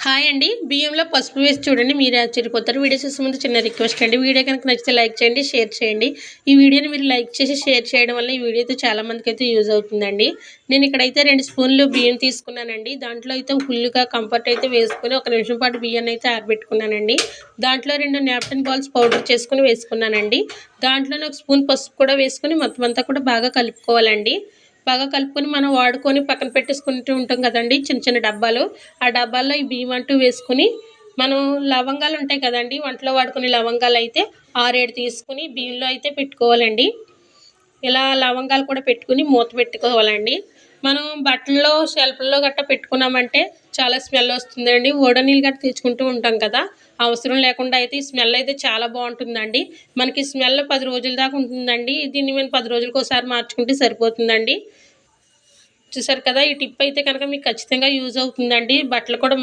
Hi అండి. బియ్యంలో పసుపు వేసి చూడండి మీరే ఆశ్చర్యపోతారు. వీడియో చూసే ముందు చిన్న రిక్వెస్ట్ అండి. వీడియో కనుక నచ్చితే లైక్ చేయండి, షేర్ చేయండి. ఈ వీడియోని మీరు లైక్ చేసి షేర్ చేయడం వల్ల ఈ వీడియో అయితే చాలా మందికైతే యూజ్ అవుతుందండి. నేను ఇక్కడైతే 2 స్పూన్లు బియ్యం తీసుకున్నానండి. దాంట్లో అయితే ఫుల్‌గా కంఫర్ట్ అయితే వేసుకొని ఒక నిమిషం పాటు బియ్యాన్ని అయితే ఆరబెట్టుకున్నానండి. దాంట్లో 2 నాప్కిన్ బాల్స్ పౌడర్ చేసుకొని వేసుకున్నానండి. దాంట్లోనే ఒక స్పూన్ పసుపు కూడా వేసుకొని మొత్తం అంతా కూడా బాగా కలుపుకోవాలండి. బాగా కలుపుకొని మనం వాడుకొని పక్కన పెట్టేసుకుంటూ ఉంటాం కదండీ చిన్న చిన్న డబ్బాలు. ఆ డబ్బాల్లో ఈ బియ్యం అంటూ వేసుకొని మనం లవంగాలు ఉంటాయి కదండీ వంటలో వాడుకునే లవంగాలు అయితే 6, 7 తీసుకొని బియ్యంలో అయితే పెట్టుకోవాలండి. ఇలా లవంగాలు కూడా పెట్టుకొని మూత పెట్టుకోవాలండి. మనం బట్టల్లో షెల్ఫ్‌ల్లో గట్టా పెట్టుకున్నామంటే చాలా స్మెల్ వస్తుందండి. ఓడ నీళ్ళు గట్టా తెచ్చుకుంటూ ఉంటాం కదా! అవసరం లేకుండా అయితే ఈ స్మెల్ అయితే చాలా బావుంటుందండి. మనకి స్మెల్ 10 రోజుల దాకా ఉంటుందండి. దీన్ని మేము 10 రోజులకోసారి మార్చుకుంటే సరిపోతుందండి. చూసారు కదా! ఈ టిప్ అయితే కనుక మీకు ఖచ్చితంగా యూజ్ అవుతుందండి. బట్టలు కూడా